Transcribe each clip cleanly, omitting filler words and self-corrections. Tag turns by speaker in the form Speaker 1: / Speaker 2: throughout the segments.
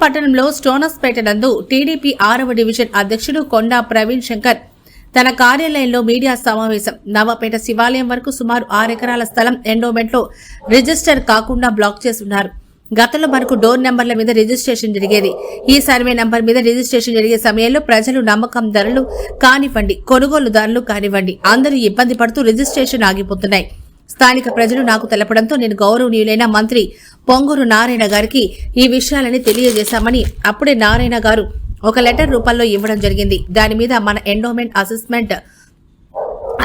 Speaker 1: పట్టణంలో స్టోనస్పేట నందు టీడీపీ 6వ డివిజన్ అధ్యక్షుడు కొండా ప్రవీణ్ శంకర్ తన కార్యాలయంలో మీడియా సమావేశం. నవాపేట శివాలయం వరకు సుమారు 6 ఎకరాల స్థలం ఎండోమెంట్ లో రిజిస్టర్ కాకుండా బ్లాక్ చేస్తున్నారు. గతంలో మనకు డోర్ నెంబర్ల మీద రిజిస్ట్రేషన్ జరిగేది. ఈ సర్వే నంబర్ మీద రిజిస్ట్రేషన్ జరిగే సమయంలో ప్రజలు నమ్మకందారులు కానివ్వండి, కొనుగోలుదారులు కానివ్వండి, అందరూ ఇబ్బంది పడుతూ రిజిస్ట్రేషన్ ఆగిపోతున్నాయి. స్థానిక ప్రజలు నాకు తెలపడంతో నేను గౌరవనీయులైన మంత్రి పొంగూరు నారాయణ గారికి ఈ విషయాలని తెలియజేశామని అప్పుడే నారాయణ గారు ఒక లెటర్ రూపంలో ఇవ్వడం జరిగింది. దాని మీద మన endowment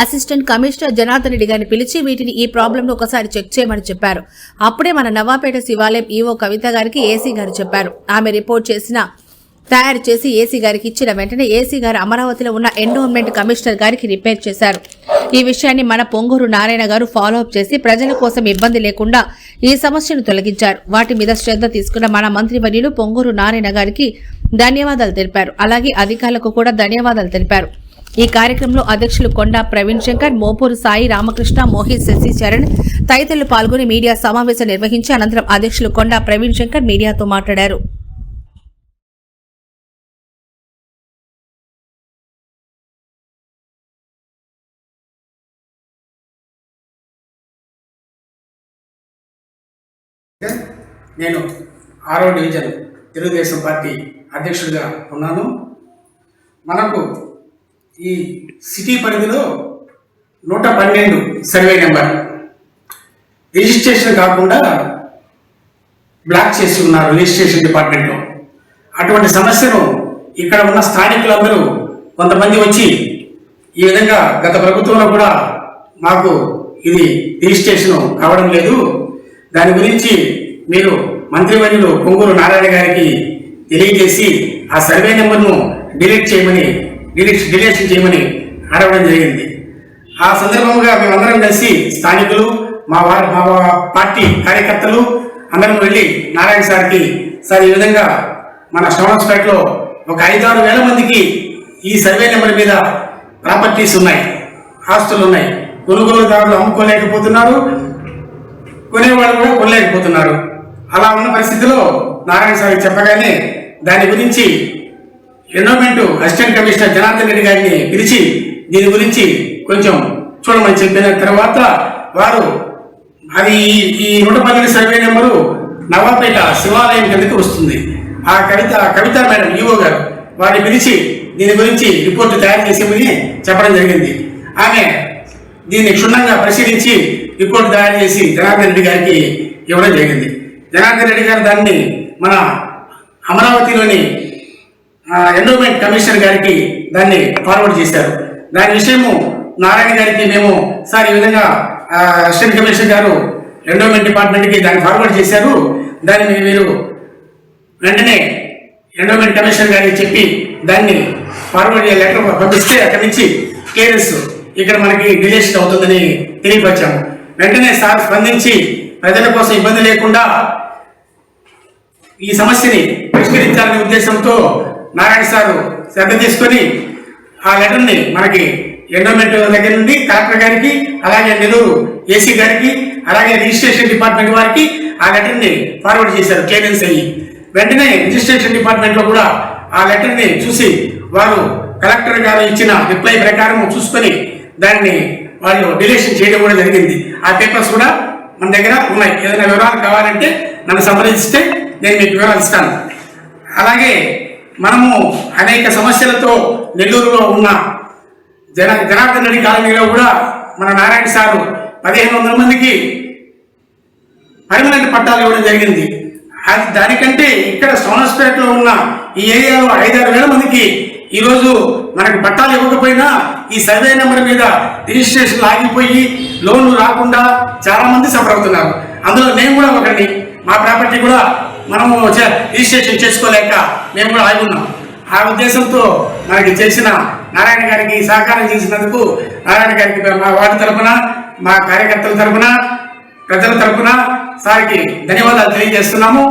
Speaker 1: assistant commissioner Janardhan Reddy గారిని పిలిచి వీటిని ఈ ప్రాబ్లంను ఒకసారి చెక్ చేయమని చెప్పారు. అప్పుడే మన నవాపేట శివాలయం ఈవో కవిత గారికి ఏసీ గారు చెప్పారు. ఆమె రిపోర్ట్ తయారు చేసి ఏసీ గారికి ఇచ్చిన వెంటనే ఏసీ గారు అమరావతిలో ఉన్న ఎండోమెంట్ కమిషనర్ గారికి రిపేర్ చేశారు. ఈ విషయాన్ని మన పొంగూరు నారాయణ గారు ఫాలో అప్ చేసి ప్రజల కోసం ఇబ్బంది లేకుండా ఈ సమస్యను తొలగించారు. వాటి మీద శ్రద్ధ తీసుకున్న మన మంత్రివర్యులు పొంగూరు నారాయణ గారికి ధన్యవాదాలు తెలిపారు. అలాగే అధికారులకు కూడా ధన్యవాదాలు తెలిపారు. ఈ కార్యక్రమంలో అధ్యక్షులు కొండా ప్రవీణ్ శంకర్, మోపూరు సాయి రామకృష్ణ, మోహిత్, శశి చరణ్ తదితరులు పాల్గొని మీడియా సమావేశం నిర్వహించి అనంతరం అధ్యక్షులు కొండా ప్రవీణ్ శంకర్ మీడియాతో మాట్లాడారు.
Speaker 2: నేను 6వ డివిజన్ తెలుగుదేశం పార్టీ అధ్యక్షుడిగా ఉన్నాను. మనకు ఈ సిటీ పరిధిలో 112 సర్వే నెంబర్ రిజిస్ట్రేషన్ కాకుండా బ్లాక్ చేసి ఉన్నారు రిజిస్ట్రేషన్ డిపార్ట్మెంట్లో. అటువంటి సమస్యను ఇక్కడ ఉన్న స్థానికులందరూ కొంతమంది వచ్చి ఈ విధంగా గత ప్రభుత్వంలో కూడా మాకు ఇది రిజిస్ట్రేషన్ కావడం లేదు, దాని గురించి మీరు మంత్రివర్యులు పొంగూరు నారాయణ గారికి తెలియజేసి ఆ సర్వే నెంబర్ను డిలీషన్ చేయమని అడగడం జరిగింది. ఆ సందర్భంగా మేమందరం కలిసి స్థానికులు, మా పార్టీ కార్యకర్తలు అందరం వెళ్ళి నారాయణ సార్కి, సార్ ఈ విధంగా మన స్టోనస్పేటలో ఒక 5-6 వేల మందికి ఈ సర్వే నెంబర్ మీద ప్రాపర్టీస్ ఉన్నాయి, ఆస్తులు ఉన్నాయి, కొనుగోలుదారులు అమ్ముకోలేకపోతున్నారు, కొనేవాళ్ళు కూడా కొనలేకపోతున్నారు. అలా ఉన్న పరిస్థితిలో నారాయణ సార్ చెప్పగానే దాని గురించి endowment assistant commissioner Janardhan Reddy గారిని పిలిచి దీని గురించి కొంచెం చూడమని చెప్పిన తర్వాత వారు అది ఈ 112 సర్వే నెంబరు నవాపేట శివాలయం కిందకి వస్తుంది. ఆ కవిత మేడం ఈవో గారు వారిని పిలిచి దీని గురించి రిపోర్టు తయారు చేసేమని చెప్పడం జరిగింది. ఆమె దీన్ని క్షుణ్ణంగా పరిశీలించి రిపోర్టు తయారు చేసి జనార్దన్ రెడ్డి గారికి ఇవ్వడం జరిగింది. జనార్దన్ రెడ్డి గారు దాన్ని మన అమరావతిలోని ఎండోమెంట్ కమిషనర్ గారికి దాన్ని ఫార్వర్డ్ చేశారు. దాని విషయము నారాయణ గారికి మేము, సార్ ఈ విధంగా అసిస్టెంట్ కమిషనర్ గారు ఎండోమెంట్ డిపార్ట్మెంట్కి దాన్ని ఫార్వర్డ్ చేశారు, దాన్ని మీరు వెంటనే ఎండోమెంట్ కమిషనర్ గారికి చెప్పి దాన్ని ఫార్వర్డ్ లెటర్ పంపిస్తే అక్కడి నుంచి క్లియరెన్స్ ఇక్కడ మనకి డిలేషన్ అవుతుందని తెలియపరిచాము. వెంటనే సార్ స్పందించి ప్రజల కోసం ఇబ్బంది లేకుండా ఈ సమస్యని పరిష్కరించాలనే ఉద్దేశంతో నారాయణ సారు శ్రద్ధ తీసుకొని ఆ లెటర్ని మనకి ఎండోమెంట్ దగ్గర నుండి కలెక్టర్ గారికి, అలాగే నెల్లూరు ఏసీ గారికి, అలాగే రిజిస్ట్రేషన్ డిపార్ట్మెంట్ వారికి ఆ లెటర్ని ఫార్వర్డ్ చేశారు క్లియరెన్స్ అయ్యి. వెంటనే రిజిస్ట్రేషన్ డిపార్ట్మెంట్లో కూడా ఆ లెటర్ని చూసి వారు కలెక్టర్ గారు ఇచ్చిన రిప్లై ప్రకారం చూసుకొని దాన్ని వాళ్ళు డిలీషన్ చేయడం కూడా జరిగింది. ఆ పేపర్స్ కూడా మన దగ్గర ఉన్నాయి. ఏదైనా వివరాలు కావాలంటే నన్ను సంప్రదిస్తే నేను మీకు వివరాలు ఇస్తాను. అలాగే మనము అనేక సమస్యలతో నెల్లూరులో ఉన్న జనార్దన్ రెడ్డి కాలనీలో కూడా మన నారాయణ సారు 1500 మందికి పర్మనెంట్ పట్టాలు ఇవ్వడం జరిగింది. దానికంటే ఇక్కడ స్టోనస్పేటలో ఉన్న ఈ ఏరియాలో 5-6 వేల మందికి ఈరోజు మనకు పట్టాలు ఇవ్వకపోయినా ఈ సర్వే నెంబర్ మీద రిజిస్ట్రేషన్ ఆగిపోయి లోన్లు రాకుండా చాలా మంది సఫర్ అవుతున్నారు. అందులో నేను కూడా ఒకటి. మా ప్రాపర్టీ కూడా మనము రిజిస్ట్రేషన్ చేసుకోలేక మేము కూడా ఆగి ఉన్నాం. ఆ ఉద్దేశంతో మనకి చేసిన నారాయణ గారికి సహకారం చేసినందుకు నారాయణ గారికి మా వార్డు తరఫున, మా కార్యకర్తల తరఫున, ప్రజల తరఫున సార్కి ధన్యవాదాలు తెలియజేస్తున్నాము.